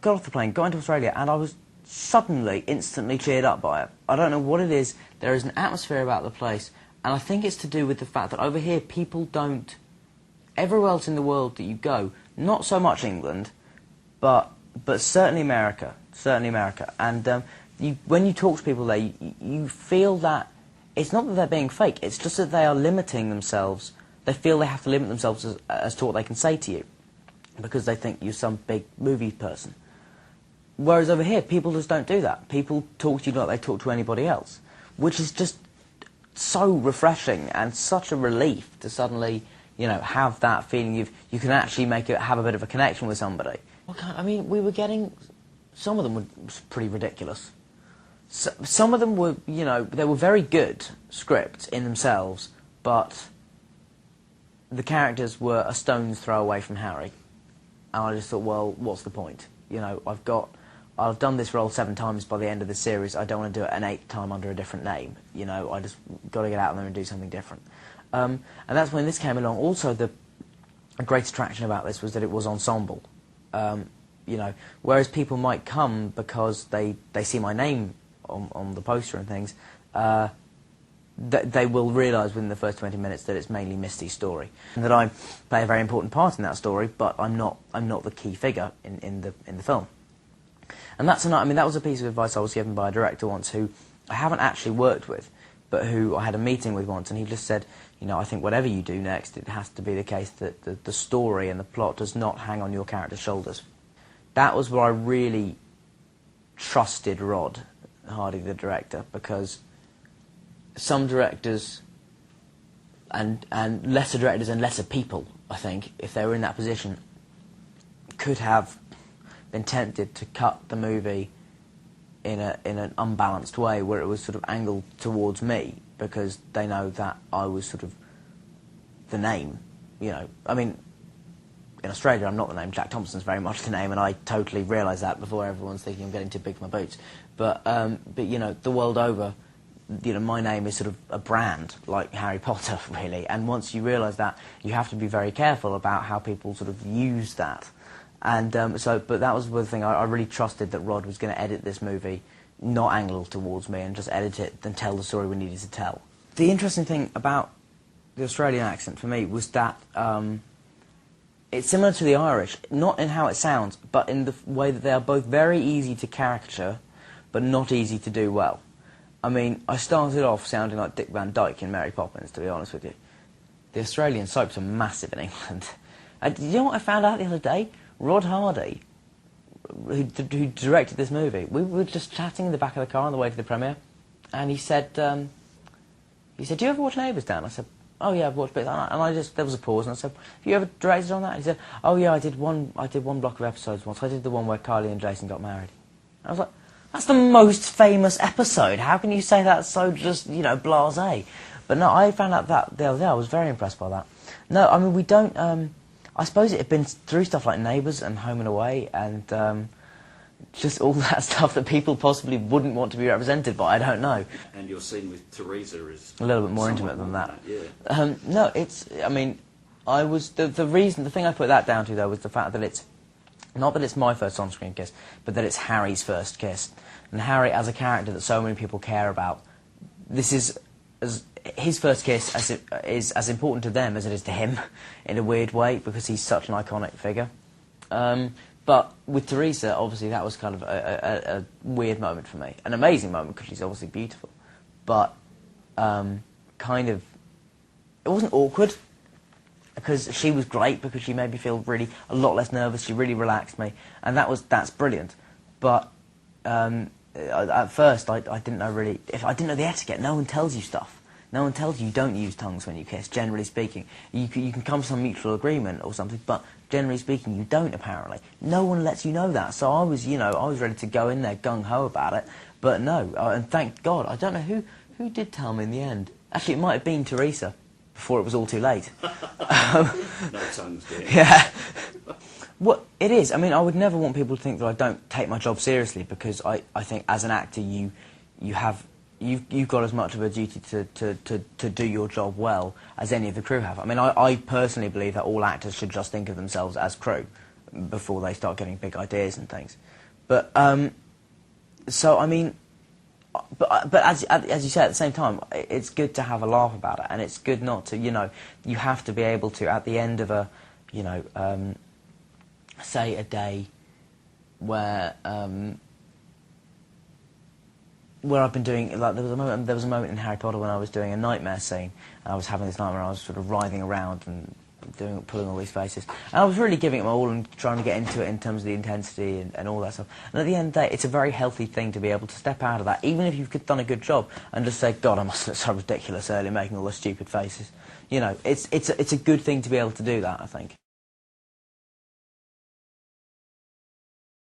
got off the plane, got into Australia, and I was suddenly, instantly cheered up by it. I don't know what it is. There is an atmosphere about the place, and I think it's to do with the fact that over here people don't... Everywhere else in the world that you go, not so much England, but certainly America, and when you talk to people there, you feel that it's not that they're being fake, it's just that they are limiting themselves. They feel they have to limit themselves as to what they can say to you, because they think you're some big movie person. Whereas over here, people just don't do that. People talk to you like they talk to anybody else, which is just so refreshing and such a relief to suddenly, you know, have that feeling you can actually have a bit of a connection with somebody. I mean, we were getting... Some of them were pretty ridiculous. Some of them were, you know, they were very good scripts in themselves, but the characters were a stone's throw away from Harry. And I just thought, well, what's the point? You know, I've done this role 7 times by the end of the series. I don't want to do it an 8th time under a different name. You know, I just got to get out there and do something different. And that's when this came along. Also, the great attraction about this was that it was ensemble. You know, whereas people might come because they see my name on the poster and things, they will realise within the first 20 minutes that it's mainly Misty's story, and that I play a very important part in that story, but I'm not the key figure in the film. And that's I mean, that was a piece of advice I was given by a director once who I haven't actually worked with, but who I had a meeting with once, and he just said, you know, I think whatever you do next, it has to be the case that the story and the plot does not hang on your character's shoulders. That was where I really trusted Rod Hardy, the director, because some directors and lesser directors and lesser people, I think, if they were in that position, could have been tempted to cut the movie in an unbalanced way where it was sort of angled towards me, because they know that I was sort of the name, you know. I mean, in Australia I'm not the name, Jack Thompson's very much the name, and I totally realise that before everyone's thinking I'm getting too big for my boots. But you know, the world over, you know, my name is sort of a brand, like Harry Potter, really, and once you realise that, you have to be very careful about how people sort of use that. And but that was the thing, I really trusted that Rod was going to edit this movie, not angle towards me, and just edit it and tell the story we needed to tell. The interesting thing about the Australian accent for me was that it's similar to the Irish, not in how it sounds, but in the way that they are both very easy to caricature, but not easy to do well. I mean, I started off sounding like Dick Van Dyke in Mary Poppins, to be honest with you. The Australian soaps are massive in England. And you know what I found out the other day? Rod Hardy, who directed this movie, we were just chatting in the back of the car on the way to the premiere, and he said, do you ever watch Neighbours, Dan? I said, oh yeah, I've watched bits. And there was a pause, and I said, have you ever directed on that? He said, oh yeah, I did one block of episodes once. I did the one where Kylie and Jason got married. I was like, that's the most famous episode. How can you say that so just, you know, blasé? But no, I found out that the other day. I was very impressed by that. No, I mean, we don't... I suppose it had been through stuff like Neighbours and Home and Away and just all that stuff that people possibly wouldn't want to be represented by, I don't know. And your scene with Teresa is... a little bit more intimate than that. Yeah. No, it's... I mean, I was... The thing I put that down to, though, was the fact that it's... Not that it's my first on-screen kiss, but that it's Harry's first kiss. And Harry, as a character that so many people care about, this is... his first kiss is as important to them as it is to him, in a weird way, because he's such an iconic figure. But with Teresa, obviously, that was kind of a weird moment for me. An amazing moment, because she's obviously beautiful. But kind of... It wasn't awkward, because she was great, because she made me feel really a lot less nervous. She really relaxed me, and that's brilliant. But at first, I didn't know really... I didn't know the etiquette. No one tells you stuff. No one tells you don't use tongues when you kiss, generally speaking. You can come to some mutual agreement or something, but generally speaking, you don't, apparently. No one lets you know that. So I was, you know, I was ready to go in there gung-ho about it, but no. And thank God, I don't know who did tell me in the end. Actually, it might have been Teresa, before it was all too late. No tongues, dear. Yeah. Well, it is. I mean, I would never want people to think that I don't take my job seriously, because I think as an actor, you've got as much of a duty to do your job well as any of the crew have. I mean, I personally believe that all actors should just think of themselves as crew. before they start getting big ideas and things. But so I mean, but as you say, at the same time, it's good to have a laugh about it, and it's good not to, you know, you have to be able to, at the end of a, you know, say a day where I've been doing, like, there was a moment in Harry Potter when I was doing a nightmare scene, and I was having this nightmare, I was sort of writhing around and pulling all these faces, and I was really giving it my all and trying to get into it in terms of the intensity and all that stuff. And at the end of the day, it's a very healthy thing to be able to step out of that, even if you've done a good job, and just say, God, I must look so ridiculous early making all those stupid faces. You know, it's a good thing to be able to do that, I think.